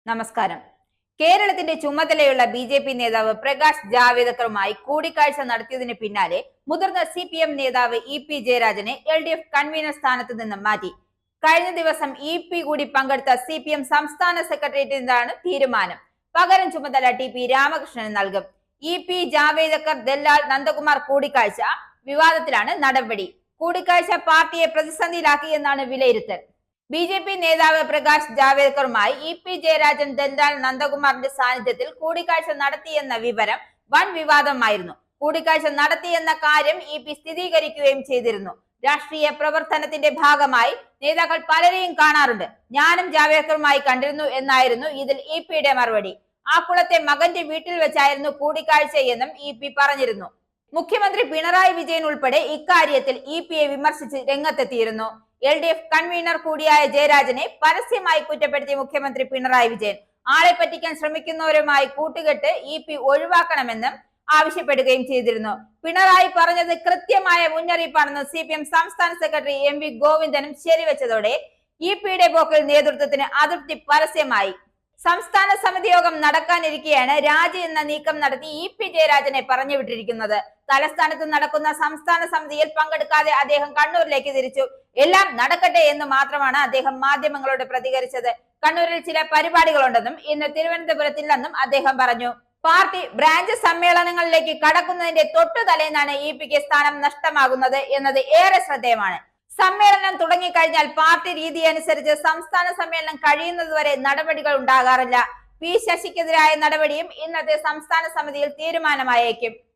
നമസ്കാരം. കേരളത്തിന്റെ ചുമതലയുള്ള ബി.ജെ.പി നേതാവ് പ്രകാശ് ജാവേദ്കറുമായി കൂടിക്കാഴ്ച നടത്തിയതിന് പിന്നാലെ മുതിർന്ന CPM നേതാവ് EP ജയരാജനെ LDF കൺവീനർ സ്ഥാനത്ത് നിന്ന് മാറ്റി. കഴിഞ്ഞ ദിവസം EP കൂടി പങ്കെടുത്ത CPM സംസ്ഥാന സെക്രട്ടേറിയറ്റിന്റെതാണ് തീരുമാനം. പകരം ചുമതല TP രാമകൃഷ്ണന് നൽകും. EP ജാവേദ്കർ ദല്ലാൽ നന്ദകുമാർ കൂടിക്കാഴ്ച വിവാദത്തിലാണ് നടപടി. കൂടിക്കാഴ്ച പാർട്ടിയെ പ്രതിസന്ധിയിലാക്കിയെന്നാണ് വിലയിരുത്തൽ. ബി.ജെ.പി നേതാവ് പ്രകാശ് ജാവേദ്കറുമായി EP ജയരാജൻ ദല്ലാൽ നന്ദകുമാറിന്റെ സാന്നിധ്യത്തിൽ കൂടിക്കാഴ്ച നടത്തിയെന്ന വിവരം വൻ വിവാദമായിരുന്നു. കൂടിക്കാഴ്ച നടത്തിയെന്ന കാര്യം EP സ്ഥിരീകരിക്കുകയും ചെയ്തിരുന്നു. രാഷ്ട്രീയ പ്രവർത്തനത്തിന്റെ ഭാഗമായി നേതാക്കൾ പലരെയും കാണാറുണ്ട്. ഞാനും ജാവേദ്കറുമായി കണ്ടിരുന്നു എന്നായിരുന്നു ഇതിൽ EPയുടെ മറുപടി. ആക്കുളത്തെ മകന്റെ വീട്ടിൽ വെച്ചായിരുന്നു കൂടിക്കാഴ്ചയെന്നും EP പറഞ്ഞിരുന്നു. മുഖ്യമന്ത്രി പിണറായി വിജയൻ ഉൾപ്പെടെ ഇക്കാര്യത്തിൽ EPയെ വിമർശിച്ച് രംഗത്തെത്തിയിരുന്നു. LDF കൺവീനർ കൂടിയായ ജയരാജനെ പരസ്യമായി കുറ്റപ്പെടുത്തിയ മുഖ്യമന്ത്രി പിണറായി വിജയൻ ആളെ പറ്റിക്കാൻ ശ്രമിക്കുന്നവരുമായി കൂട്ടുകെട്ട് EP ഒഴിവാക്കണമെന്നും ആവശ്യപ്പെടുകയും ചെയ്തിരുന്നു. പിണറായി പറഞ്ഞത് കൃത്യമായ മുന്നറിയിപ്പാണെന്ന് CPM സംസ്ഥാന സെക്രട്ടറി MV ഗോവിന്ദനും ശരിവെച്ചതോടെ EPയുടെ പോക്കിൽ നേതൃത്വത്തിന് അതൃപ്തി പരസ്യമായി. സംസ്ഥാന സമിതി യോഗം നടക്കാനിരിക്കെയാണ് രാജി എന്ന നീക്കം നടത്തി EP ജയരാജനെ പറഞ്ഞുവിട്ടിരിക്കുന്നത്. തലസ്ഥാനത്ത് നടക്കുന്ന സംസ്ഥാന സമിതിയിൽ പങ്കെടുക്കാതെ അദ്ദേഹം കണ്ണൂരിലേക്ക് തിരിച്ചു. എല്ലാം നടക്കട്ടെ എന്ന് മാത്രമാണ് അദ്ദേഹം മാധ്യമങ്ങളോട് പ്രതികരിച്ചത്. കണ്ണൂരിൽ ചില പരിപാടികളുണ്ടെന്നും ഇന്ന് തിരുവനന്തപുരത്തില്ലെന്നും അദ്ദേഹം പറഞ്ഞു. പാർട്ടി ബ്രാഞ്ച് സമ്മേളനങ്ങളിലേക്ക് കടക്കുന്നതിന്റെ തൊട്ടു തലേന്നാണ് EPക്ക് സ്ഥാനം നഷ്ടമാകുന്നത് എന്നത് ഏറെ ശ്രദ്ധേയമാണ്. സമ്മേളനം തുടങ്ങിക്കഴിഞ്ഞാൽ പാർട്ടി രീതി അനുസരിച്ച് സംസ്ഥാന സമ്മേളനം കഴിയുന്നതുവരെ നടപടികൾ ഉണ്ടാകാറില്ല. P ശശിക്കെതിരായ നടപടിയും ഇന്നത്തെ സംസ്ഥാന സമിതിയിൽ തീരുമാനമായേക്കും.